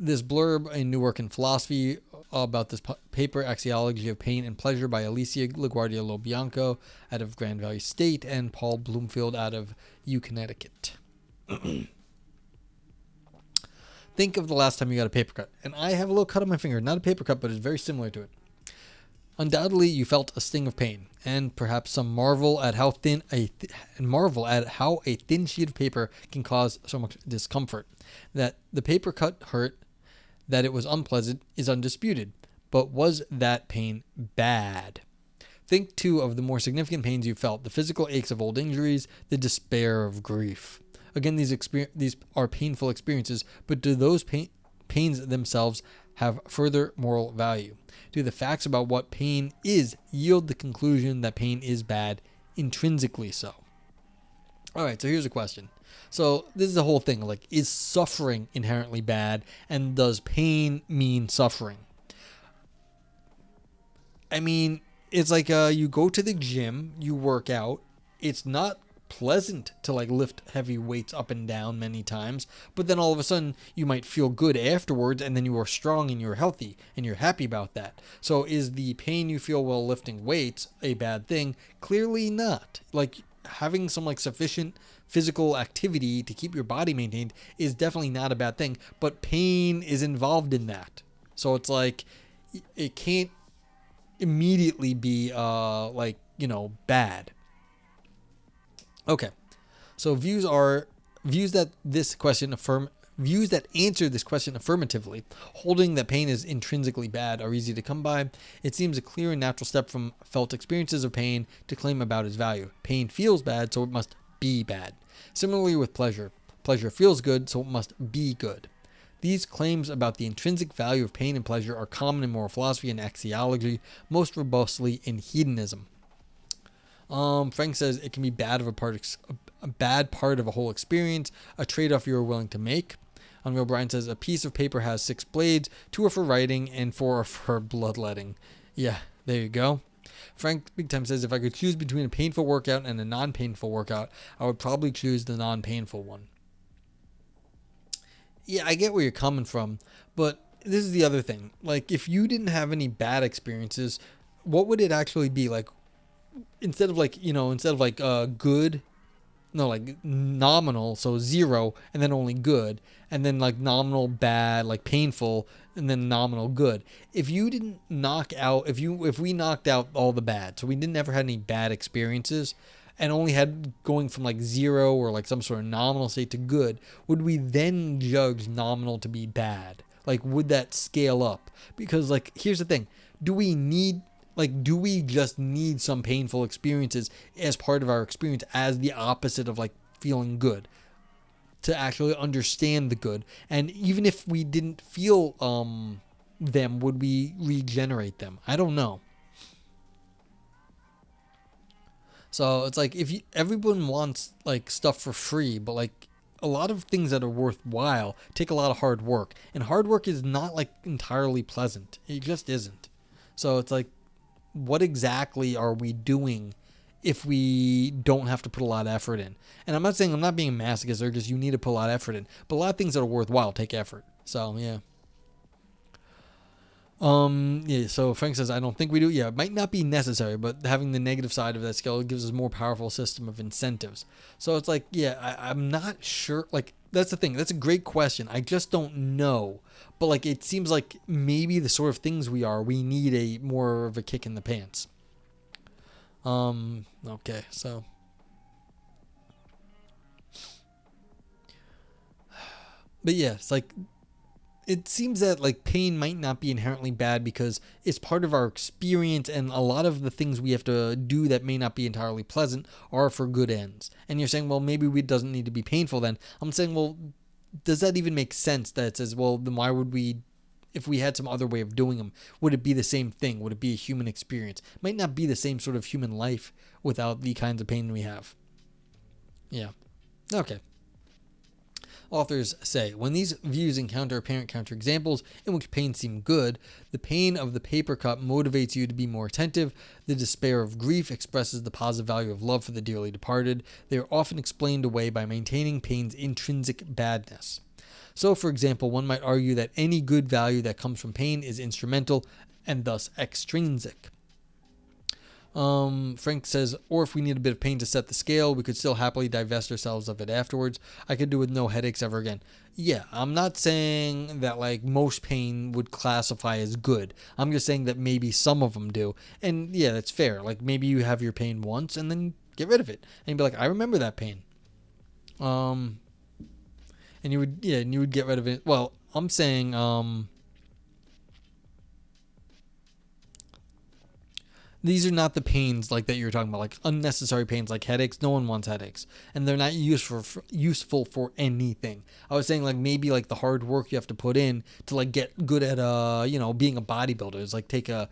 this blurb, a new work in philosophy about this paper, Axiology of Pain and Pleasure by Alycia, LaGuardia-LoBianco out of Grand Valley State, and Paul Bloomfield out of U, Connecticut. Think of the last time you got a paper cut. And I have a little cut on my finger. Not a paper cut, but it's very similar to it. Undoubtedly, you felt a sting of pain, and perhaps some marvel at how thin a thin sheet of paper can cause so much discomfort. That the paper cut hurt, that it was unpleasant, is undisputed. But was that pain bad? Think, too, of the more significant pains you felt, the physical aches of old injuries, the despair of grief. Again, these are painful experiences, but do those pains themselves have further moral value? Do the facts about what pain is yield the conclusion that pain is bad, intrinsically so? All right, so here's a question. So this is the whole thing, like, is suffering inherently bad, and does pain mean suffering? I mean, it's like you go to the gym, you work out, it's not pleasant to like lift heavy weights up and down many times, but then all of a sudden you might feel good afterwards, and then you are strong and you're healthy and you're happy about that. So is the pain you feel while lifting weights a bad thing? Clearly not. Like, having some like sufficient physical activity to keep your body maintained is definitely not a bad thing, but pain is involved in that. So it's like, it can't immediately be bad. Okay, so views that answer this question affirmatively, holding that pain is intrinsically bad, are easy to come by. It seems a clear and natural step from felt experiences of pain to claim about its value. Pain feels bad, so it must be bad. Similarly with pleasure. Pleasure feels good, so it must be good. These claims about the intrinsic value of pain and pleasure are common in moral philosophy and axiology, most robustly in hedonism. Frank says it can be a bad part of a whole experience, a trade-off you are willing to make. Unreal Brian says a piece of paper has 6 blades, 2 are for writing and 4 are for bloodletting. Yeah, there you go. Frank Big Time says if I could choose between a painful workout and a non-painful workout, I would probably choose the non-painful one. Yeah, I get where you're coming from, but this is the other thing. Like, if you didn't have any bad experiences, what would it actually be? Like, instead of good, no, like nominal, so 0, and then only good, and then like nominal bad, like painful, and then nominal good. If you didn't if we knocked out all the bad, so we didn't ever had any bad experiences, and only had going from like 0 or like some sort of nominal state to good, would we then judge nominal to be bad? Like, would that scale up? Because, like, here's the thing. Do we just need some painful experiences as part of our experience as the opposite of like feeling good to actually understand the good? And even if we didn't feel them, would we regenerate them? I don't know. So it's like, everyone wants like stuff for free, but like a lot of things that are worthwhile take a lot of hard work, and hard work is not like entirely pleasant. It just isn't. So it's like, what exactly are we doing if we don't have to put a lot of effort in? And I'm not being a masochist, or just you need to put a lot of effort in, but a lot of things that are worthwhile take effort. So yeah. So Frank says, I don't think we do. Yeah, it might not be necessary, but having the negative side of that scale gives us a more powerful system of incentives. So it's like, yeah, I'm not sure. Like, that's the thing. That's a great question. I just don't know. But like, it seems like maybe the sort of things we need a more of a kick in the pants. Okay, so. But yeah, it's like, it seems that like pain might not be inherently bad because it's part of our experience, and a lot of the things we have to do that may not be entirely pleasant are for good ends. And you're saying, well, maybe it doesn't need to be painful then. I'm saying, well, does that even make sense that it says, well, then why would we, if we had some other way of doing them, would it be the same thing? Would it be a human experience? It might not be the same sort of human life without the kinds of pain we have. Yeah. Okay. Authors say, when these views encounter apparent counterexamples in which pain seems good, the pain of the paper cut motivates you to be more attentive. The despair of grief expresses the positive value of love for the dearly departed. They are often explained away by maintaining pain's intrinsic badness. So, for example, one might argue that any good value that comes from pain is instrumental and thus extrinsic. Frank says, or if we need a bit of pain to set the scale, we could still happily divest ourselves of it afterwards. I could do with no headaches ever again. Yeah, I'm not saying that like most pain would classify as good. I'm just saying that maybe some of them do. And yeah, that's fair. Like maybe you have your pain once and then get rid of it. And be like, I remember that pain. And you would get rid of it. Well, I'm saying, these are not the pains like that you're talking about, like unnecessary pains like headaches. No one wants headaches, and they're not useful for anything. I was saying like maybe like the hard work you have to put in to like get good at being a bodybuilder is like take a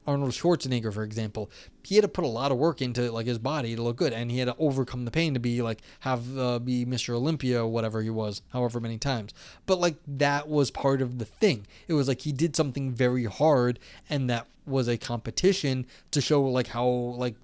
Arnold Schwarzenegger, for example. He had to put a lot of work into like his body to look good, and he had to overcome the pain to be like be Mr. Olympia or whatever he was, however many times. But like that was part of the thing. It was like he did something very hard, and that was a competition to show like how like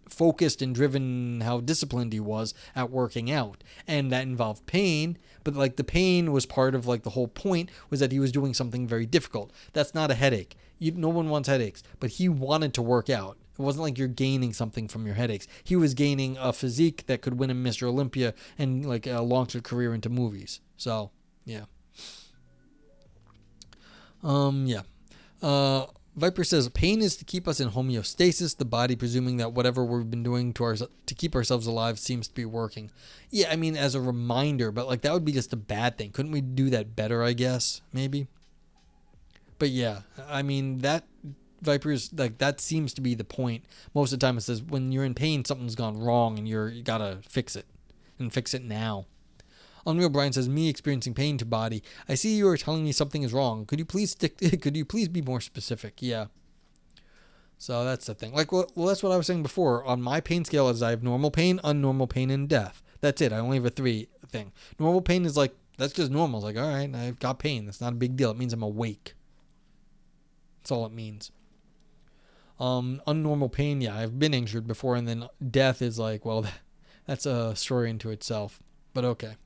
focused and driven, how disciplined he was at working out, and that involved pain. But like the pain was part of like the whole point was that he was doing something very difficult. That's not a headache. No one wants headaches, but he wanted to work out. It wasn't like you're gaining something from your headaches. He was gaining a physique that could win him Mr. Olympia and like launch a career into movies. So yeah. Viper says pain is to keep us in homeostasis, the body presuming that whatever we've been doing to keep ourselves alive seems to be working. Yeah, I mean as a reminder, but like that would be just a bad thing. Couldn't we do that better, I guess? Maybe. But yeah, I mean that Viper's like that seems to be the point. Most of the time it says when you're in pain something's gone wrong and you gotta fix it. And fix it now. Unreal Brian says, me experiencing pain to body. I see you are telling me something is wrong. Could you please be more specific? Yeah. So that's the thing. Like, well, that's what I was saying before. On my pain scale is I have normal pain, unnormal pain, and death. That's it. I only have a 3 thing. Normal pain is like, that's just normal. It's like, all right, I've got pain. That's not a big deal. It means I'm awake. That's all it means. Unnormal pain, yeah, I've been injured before. And then death is like, well, that's a story into itself. But okay.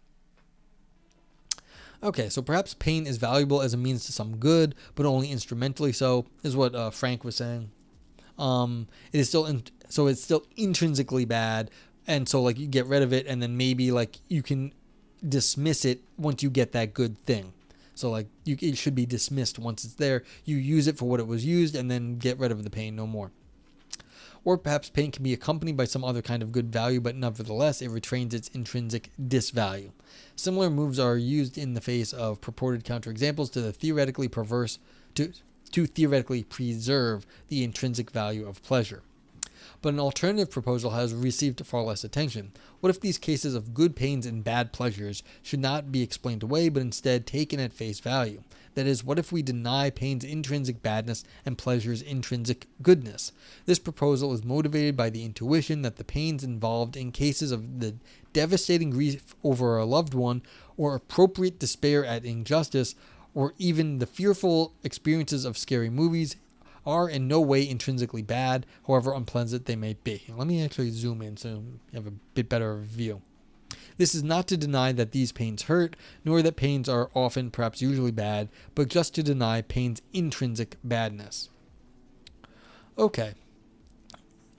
Okay, so perhaps pain is valuable as a means to some good, but only instrumentally so, is what Frank was saying. It is still it's still intrinsically bad, and so like you get rid of it, and then maybe like you can dismiss it once you get that good thing. So like it should be dismissed once it's there. You use it for what it was used, and then get rid of the pain no more. Or perhaps pain can be accompanied by some other kind of good value, but nevertheless it retains its intrinsic disvalue. Similar moves are used in the face of purported counterexamples to the theoretically perverse to theoretically preserve the intrinsic value of pleasure. But an alternative proposal has received far less attention. What if these cases of good pains and bad pleasures should not be explained away, but instead taken at face value? That is, what if we deny pain's intrinsic badness and pleasure's intrinsic goodness? This proposal is motivated by the intuition that the pains involved in cases of the devastating grief over a loved one, or appropriate despair at injustice, or even the fearful experiences of scary movies are in no way intrinsically bad, however unpleasant they may be. Let me actually zoom in so you have a bit better view. This is not to deny that these pains hurt, nor that pains are often, perhaps usually bad, but just to deny pain's intrinsic badness. Okay.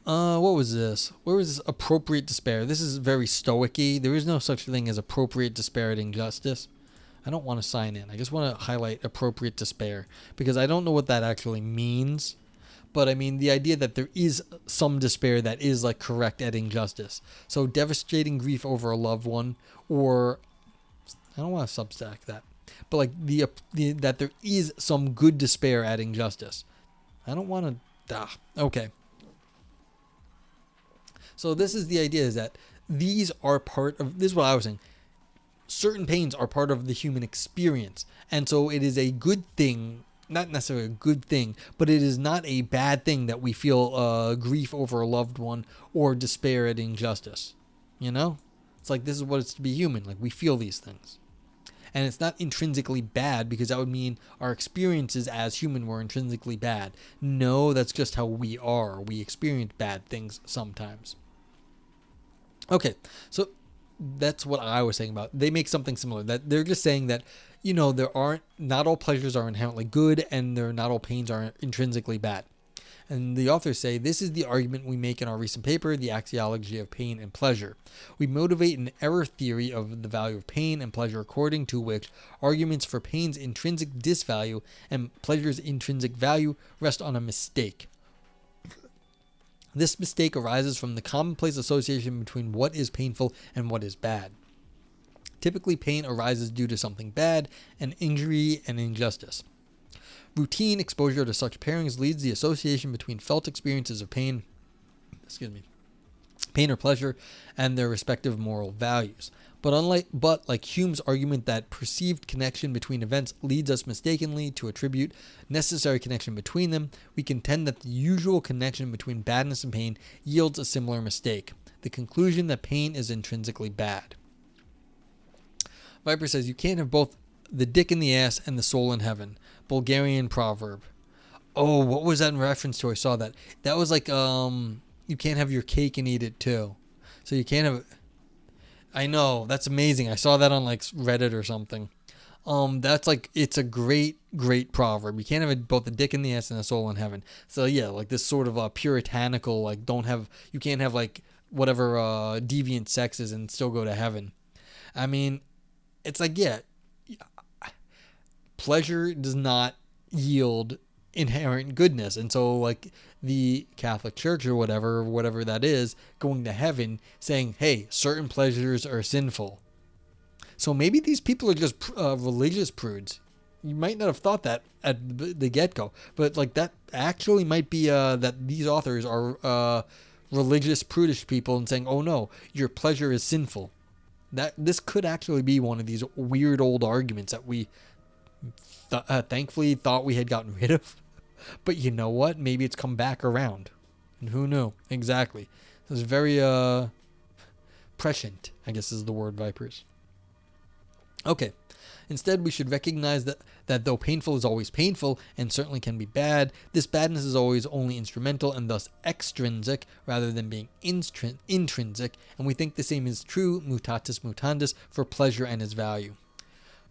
What was this? Where was this appropriate despair? This is very stoic-y. There is no such thing as appropriate despair at injustice. I don't want to sign in. I just want to highlight appropriate despair because I don't know what that actually means. But I mean, the idea that there is some despair that is like correct at injustice. So devastating grief over a loved one, or I don't want to substack that, but like the that there is some good despair at injustice. I don't want to. Okay. So this is the idea, is that these are part of, this is what I was saying. Certain pains are part of the human experience. And so it is a good thing, not necessarily a good thing, but it is not a bad thing that we feel grief over a loved one or despair at injustice. You know? It's like, this is what it's to be human. Like, we feel these things. And it's not intrinsically bad, because that would mean our experiences as human were intrinsically bad. No, that's just how we are. We experience bad things sometimes. Okay, so that's what I was saying about. They make something similar. That they're just saying that, not all pleasures are inherently good, and not all pains are intrinsically bad. And the authors say, this is the argument we make in our recent paper, The Axiology of Pain and Pleasure. We motivate an error theory of the value of pain and pleasure, according to which arguments for pain's intrinsic disvalue and pleasure's intrinsic value rest on a mistake. This mistake arises from the commonplace association between what is painful and what is bad. Typically, pain arises due to something bad, an injury, and injustice. Routine exposure to such pairings leads the association between felt experiences of pain or pleasure, and their respective moral values. But like Hume's argument that perceived connection between events leads us mistakenly to attribute necessary connection between them, we contend that the usual connection between badness and pain yields a similar mistake, the conclusion that pain is intrinsically bad. Viper says, you can't have both the dick in the ass and the soul in heaven. Bulgarian proverb. Oh, what was that in reference to? I saw that. That was like, you can't have your cake and eat it too. So you can't have... I know, that's amazing. I saw that on like Reddit or something. That's like, it's a great, great proverb. You can't have both the dick in the ass and the soul in heaven. So yeah, like this sort of puritanical, like you can't have like whatever deviant sexes and still go to heaven. I mean, it's like, yeah, pleasure does not yield inherent goodness. And so like the Catholic Church or whatever that is, going to heaven saying, hey, certain pleasures are sinful. So maybe these people are just religious prudes. You might not have thought that at the get-go, but like that actually might be that these authors are religious prudish people and saying, oh no, your pleasure is sinful. That this could actually be one of these weird old arguments that we thankfully thought we had gotten rid of. But you know what? Maybe it's come back around. And who knew? Exactly. It's very prescient, I guess is the word, Vipers. Okay. Instead, we should recognize that though painful is always painful and certainly can be bad, this badness is always only instrumental and thus extrinsic rather than being intrinsic, and we think the same is true, mutatis mutandis, for pleasure and its value.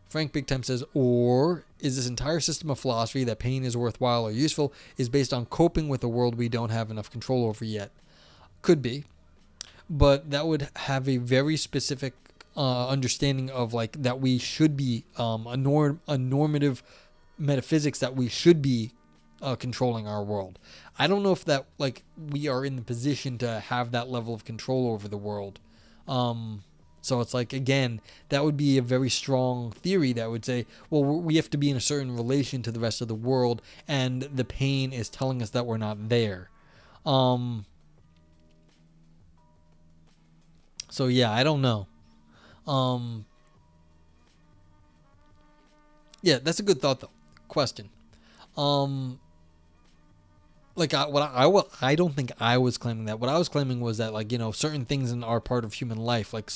Frank Big Time says, or is this entire system of philosophy that pain is worthwhile or useful is based on coping with a world we don't have enough control over yet? Could be, but that would have a very specific understanding of like that we should be a normative metaphysics that we should be controlling our world. I don't know if that like we are in the position to have that level of control over the world. So it's like, again, that would be a very strong theory that would say, well, we have to be in a certain relation to the rest of the world, and the pain is telling us that we're not there. So yeah, I don't know. Yeah, that's a good thought though. Question. I don't think I was claiming that. What I was claiming was that, like, certain things are part of human life, like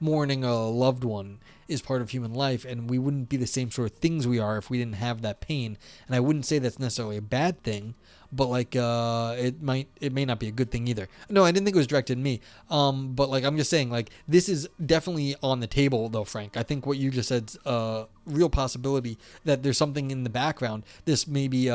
mourning a loved one is part of human life, and we wouldn't be the same sort of things we are if we didn't have that pain. And I wouldn't say that's necessarily a bad thing, but like it may not be a good thing either. No, I didn't think it was directed at me. But like I'm just saying, like, this is definitely on the table though, Frank. I think what you just said's a real possibility that there's something in the background. This may be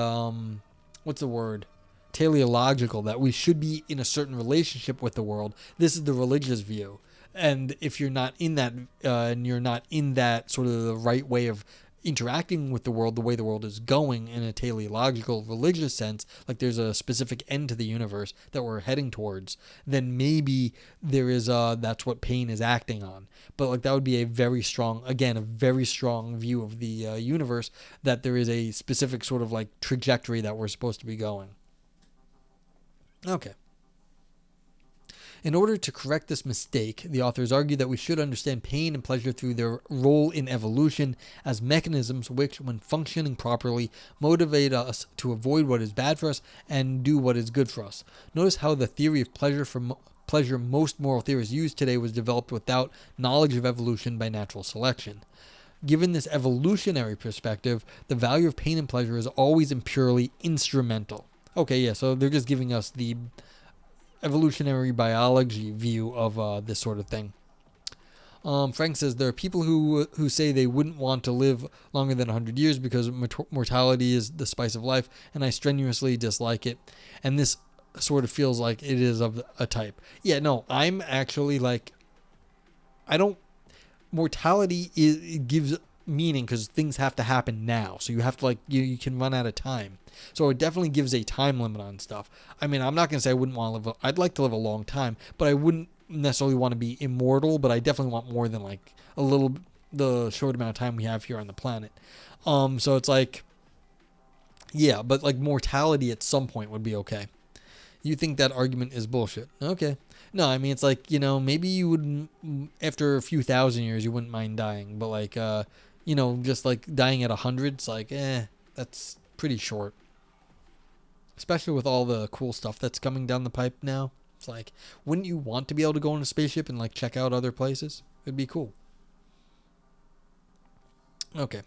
what's the word? Teleological, that we should be in a certain relationship with the world. This is the religious view. And if you're not in that, and you're not in that sort of the right way of interacting with the world, the way the world is going in a teleological religious sense, like there's a specific end to the universe that we're heading towards, then maybe there is that's what pain is acting on. But like that would be a very strong view of the universe, that there is a specific sort of like trajectory that we're supposed to be going. Okay. In order to correct this mistake, the authors argue that we should understand pain and pleasure through their role in evolution as mechanisms which, when functioning properly, motivate us to avoid what is bad for us and do what is good for us. Notice how the theory of pleasure most moral theorists use today was developed without knowledge of evolution by natural selection. Given this evolutionary perspective, the value of pain and pleasure is always and purely instrumental. Okay, yeah, so they're just giving us the evolutionary biology view of this sort of thing. Frank says there are people who say they wouldn't want to live longer than 100 years because mortality is the spice of life, and I strenuously dislike it. And this sort of feels like it is of a type. Yeah, no, I'm actually like, I don't. Mortality it gives meaning because things have to happen now, so you have to like you can run out of time. So it definitely gives a time limit on stuff. I mean, I'm not gonna say I wouldn't want to live. I'd like to live a long time, but I wouldn't necessarily want to be immortal. But I definitely want more than like a little the short amount of time we have here on the planet. So it's like, yeah, but like mortality at some point would be okay. You think that argument is bullshit? Okay. No, I mean it's like, maybe you would after a few thousand years you wouldn't mind dying, but like just like dying at 100, it's like that's pretty short. Especially with all the cool stuff that's coming down the pipe now. It's like, wouldn't you want to be able to go on a spaceship and like check out other places? It'd be cool. Okay.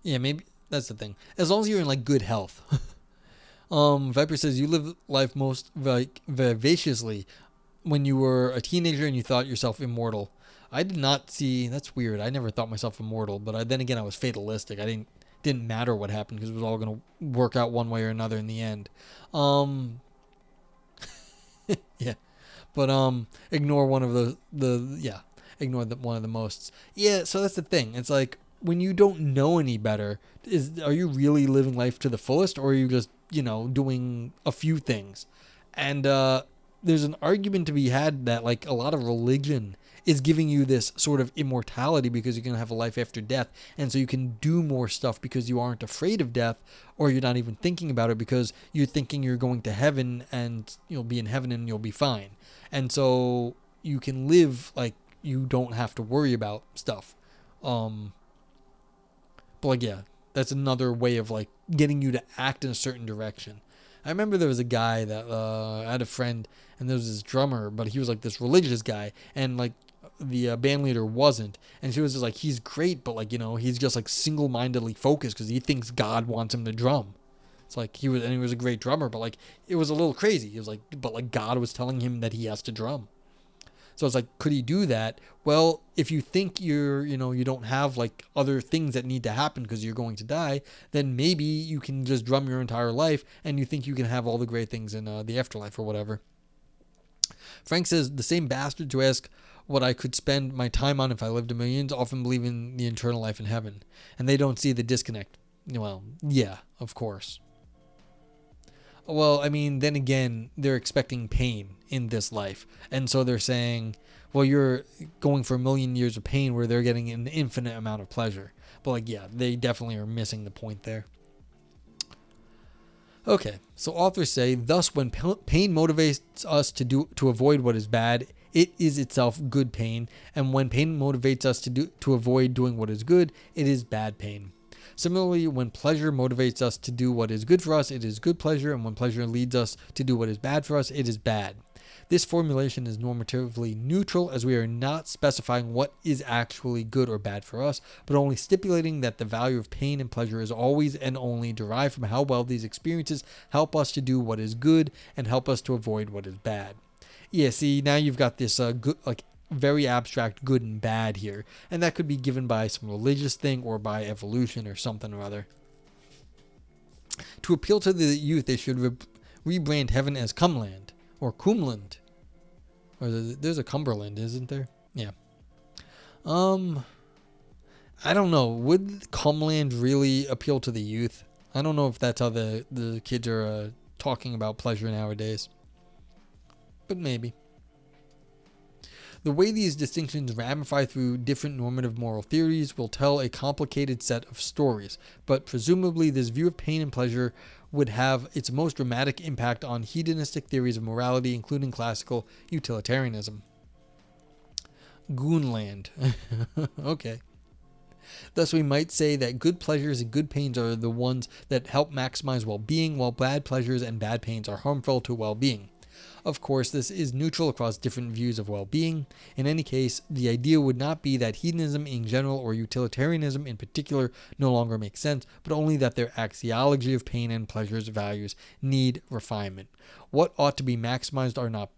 Yeah, maybe that's the thing. As long as you're in like good health. Viper says you live life most vivaciously when you were a teenager and you thought yourself immortal. I did not see. That's weird. I never thought myself immortal, but then again, I was fatalistic. I didn't matter what happened because it was all going to work out one way or another in the end. Yeah, but ignore one of ignore one of the most. Yeah, so that's the thing. It's like when you don't know any better, are you really living life to the fullest, or are you just doing a few things? And there's an argument to be had that like a lot of religion is giving you this sort of immortality because you're going to have a life after death, and so you can do more stuff because you aren't afraid of death, or you're not even thinking about it because you're thinking you're going to heaven and you'll be in heaven and you'll be fine. And so you can live like you don't have to worry about stuff. But like, yeah, that's another way of like getting you to act in a certain direction. I remember there was a guy that I had a friend, and there was this drummer, but he was like this religious guy, and like the band leader wasn't, and she was just like, he's great, but like he's just like single-mindedly focused because he thinks God wants him to drum. It's like he was a great drummer, but like it was a little crazy. He was like, but like God was telling him that he has to drum. So it's like, could he do that? Well, if you think you don't have like other things that need to happen because you're going to die, then maybe you can just drum your entire life and you think you can have all the great things in the afterlife or whatever. Frank says, the same bastards who ask what I could spend my time on if I lived a millions often believe in the eternal life in heaven, and they don't see the disconnect. Well, yeah, of course. Well, I mean, then again, they're expecting pain in this life. And so they're saying, well, you're going for 1,000,000 years of pain where they're getting an infinite amount of pleasure. But like, yeah, they definitely are missing the point there. Okay, so authors say, thus when pain motivates us to avoid what is bad, it is itself good pain. And when pain motivates us to avoid doing what is good, it is bad pain. Similarly, when pleasure motivates us to do what is good for us, it is good pleasure, and when pleasure leads us to do what is bad for us, it is bad. This formulation is normatively neutral, as we are not specifying what is actually good or bad for us, but only stipulating that the value of pain and pleasure is always and only derived from how well these experiences help us to do what is good and help us to avoid what is bad. Yeah, see, now you've got this good, like, very abstract good and bad here, and that could be given by some religious thing or by evolution or something or other. To appeal to the youth, they should rebrand heaven as Cumland or Cumland, or there's a Cumberland, isn't there? Yeah. I don't know. Would Cumland really appeal to the youth? I don't know if that's how the kids are talking about pleasure nowadays, but maybe. The way these distinctions ramify through different normative moral theories will tell a complicated set of stories, but presumably this view of pain and pleasure would have its most dramatic impact on hedonistic theories of morality, including classical utilitarianism. Goonland. Okay. Thus, we might say that good pleasures and good pains are the ones that help maximize well-being, while bad pleasures and bad pains are harmful to well-being. Of course, this is neutral across different views of well-being. In any case, the idea would not be that hedonism in general or utilitarianism in particular no longer makes sense, but only that their axiology of pain and pleasure's values need refinement. What ought to be maximized are not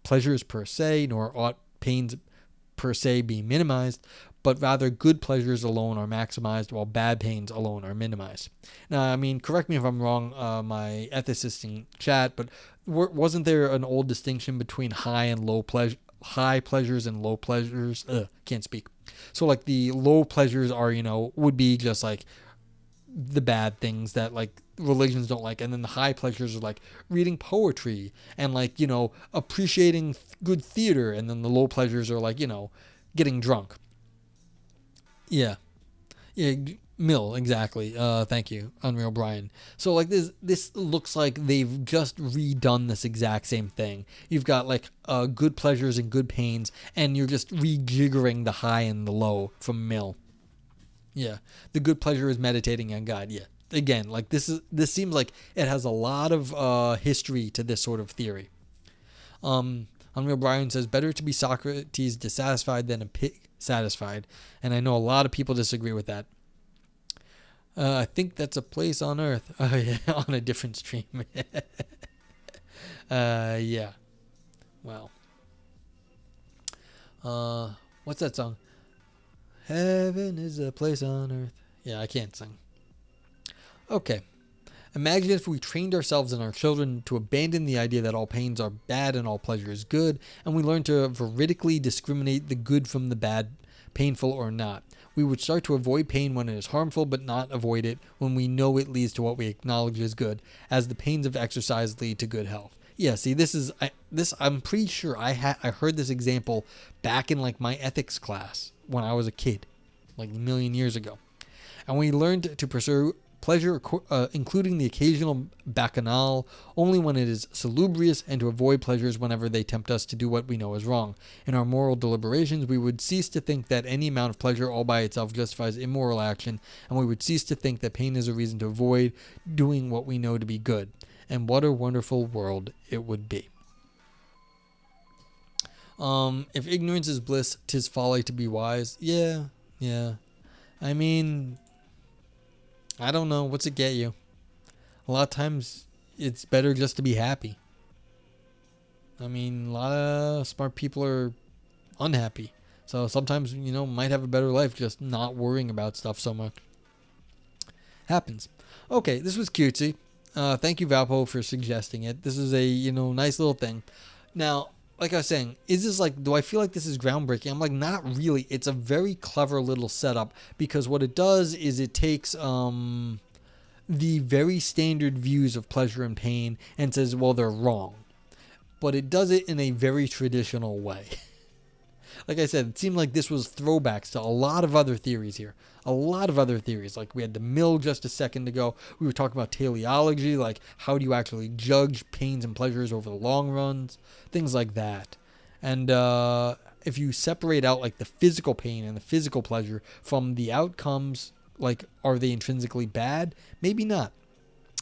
pleasures per se, nor ought pains per se be minimized, but rather good pleasures alone are maximized while bad pains alone are minimized. Now, I mean, correct me if I'm wrong, my ethicist in chat, but wasn't there an old distinction between high pleasures and low pleasures? Can't speak. So like the low pleasures are, would be just like the bad things that like religions don't like, and then the high pleasures are like reading poetry and like appreciating good theater, and then the low pleasures are like getting drunk. Yeah. Yeah, Mill, exactly. Thank you, Unreal Brian. So like this looks like they've just redone this exact same thing. You've got like good pleasures and good pains, and you're just rejiggering the high and the low from Mill. Yeah, the good pleasure is meditating on God. Yeah, again, like this seems like it has a lot of history to this sort of theory. Unreal Brian says, better to be Socrates dissatisfied than a pig satisfied. And I know a lot of people disagree with that. I think that's a place on Earth. Yeah, on a different stream. Yeah. Wow. What's that song? Heaven is a place on Earth. Yeah, I can't sing. Okay. Imagine if we trained ourselves and our children to abandon the idea that all pains are bad and all pleasure is good, and we learn to veridically discriminate the good from the bad, painful or not. We would start to avoid pain when it is harmful, but not avoid it when we know it leads to what we acknowledge as good, as the pains of exercise lead to good health. Yeah, see, I'm pretty sure I heard this example back in like my ethics class when I was a kid, like a million years ago. And we learned to pursue pleasure, including the occasional bacchanal, only when it is salubrious, and to avoid pleasures whenever they tempt us to do what we know is wrong. In our moral deliberations, we would cease to think that any amount of pleasure all by itself justifies immoral action, and we would cease to think that pain is a reason to avoid doing what we know to be good. And what a wonderful world it would be. If ignorance is bliss, 'tis folly to be wise. Yeah. I mean, I don't know. What's it get you? A lot of times, it's better just to be happy. I mean, a lot of smart people are unhappy. So sometimes, might have a better life just not worrying about stuff so much. Happens. Okay, this was cutesy. Thank you, Valpo, for suggesting it. This is a, nice little thing. Now, like I was saying, do I feel like this is groundbreaking? I'm like, not really. It's a very clever little setup, because what it does is it takes the very standard views of pleasure and pain and says, well, they're wrong. But it does it in a very traditional way. Like I said, it seemed like this was throwbacks to a lot of other theories here. A lot of other theories. Like we had the Mill just a second ago. We were talking about teleology, like how do you actually judge pains and pleasures over the long runs, things like that. And if you separate out like the physical pain and the physical pleasure from the outcomes, like are they intrinsically bad? Maybe not.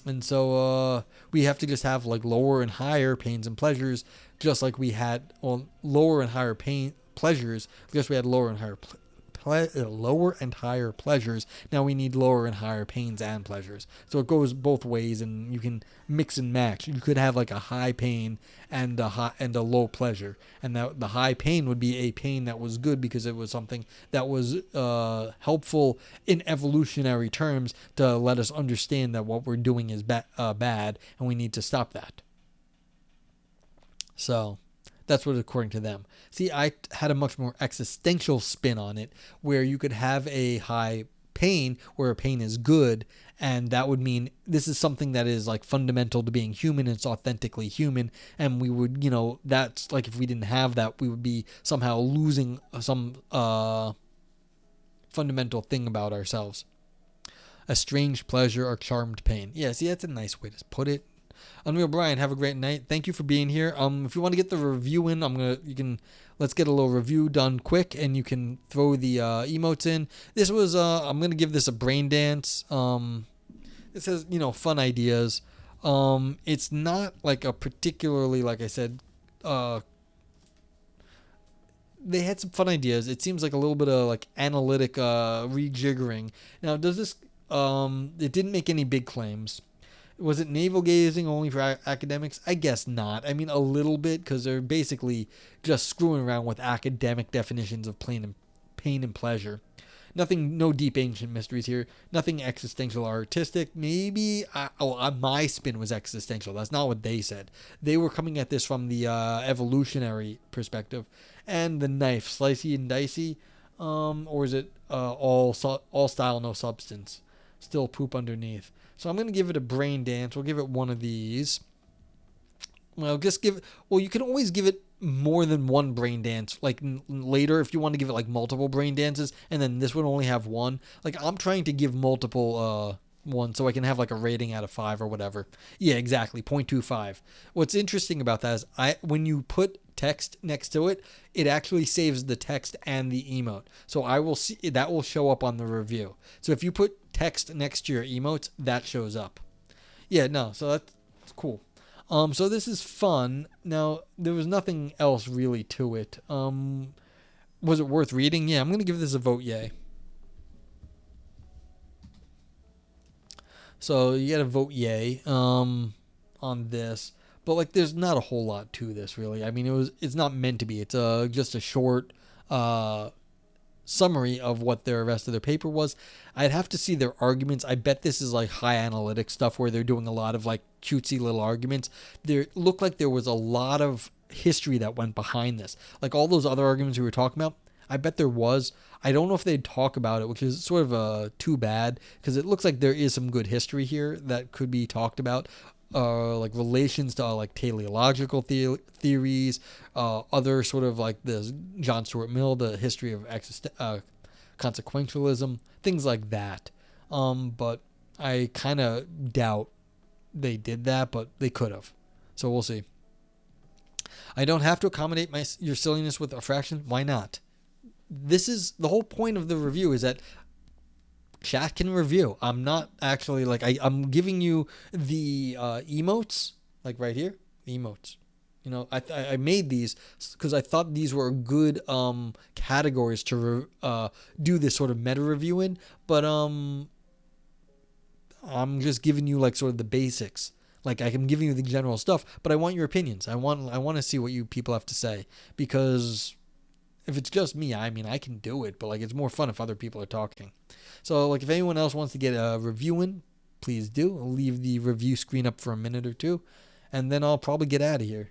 And so we have to just have like lower and higher pains and pleasures, just like we had lower and higher pleasures, because we had lower and higher pleasures. Now we need lower and higher pains and pleasures. So it goes both ways, and you can mix and match. You could have like a high pain and a low pleasure, and that the high pain would be a pain that was good because it was something that was helpful in evolutionary terms to let us understand that what we're doing is bad, and we need to stop that. So that's what, according to them. See, I had a much more existential spin on it, where you could have a high pain where a pain is good, and that would mean this is something that is like fundamental to being human, and it's authentically human, and we would, that's like if we didn't have that, we would be somehow losing some fundamental thing about ourselves. A strange pleasure or charmed pain. Yeah, see, that's a nice way to put it. Unreal Brian, have a great night. Thank you for being here. If you want to get the review in, let's get a little review done quick, and you can throw the emotes in. This was I'm gonna give this a brain dance. It says fun ideas. It's not like a particularly, like I said, they had some fun ideas. It seems like a little bit of like analytic rejiggering. Now, does this? It didn't make any big claims. Was it navel gazing only for academics? I guess not. I mean, a little bit, because they're basically just screwing around with academic definitions of pain and pleasure. Nothing, no deep ancient mysteries here. Nothing existential or artistic. Maybe my spin was existential. That's not what they said. They were coming at this from the evolutionary perspective, and the knife, slicey and dicey, or is it all style, no substance? Still poop underneath. So I'm gonna give it a brain dance. We'll give it one of these. Well, you can always give it more than one brain dance. Like later, if you want to give it like multiple brain dances, and then this would only have one. Like I'm trying to give multiple ones so I can have like a rating out of 5 or whatever. Yeah, exactly, 0.25. What's interesting about that is when you put text next to it, it actually saves the text and the emote. So I will see that will show up on the review. So if you put text next to your emotes, that shows up. Yeah, no, so that's cool. So this is fun. Now, there was nothing else really to it. Was it worth reading? Yeah, I'm going to give this a vote yay. So you got to vote yay on this. But like there's not a whole lot to this really. I mean, it's not meant to be. It's just a short summary of what the rest of their paper was. I'd have to see their arguments. I bet this is like high analytics stuff where they're doing a lot of like cutesy little arguments. There looked like there was a lot of history that went behind this. Like all those other arguments we were talking about, I bet there was. I don't know if they'd talk about it, which is sort of too bad because it looks like there is some good history here that could be talked about. Like relations to like teleological theories, other sort of like the John Stuart Mill, the history of consequentialism, things like that. But I kind of doubt they did that, but they could have. So we'll see. I don't have to accommodate your silliness with a fraction. Why not? This is the whole point of the review, is that chat can review. I'm not actually like I'm giving you the emotes, like right here, the emotes. You know, I made these because I thought these were good categories to do this sort of meta review in, but I'm just giving you like sort of the basics. Like I'm giving you the general stuff, but I want your opinions. I want to see what you people have to say, because if it's just me, I mean, I can do it, but like it's more fun if other people are talking. So like if anyone else wants to get a review in, please do. I'll leave the review screen up for a minute or two, and then I'll probably get out of here.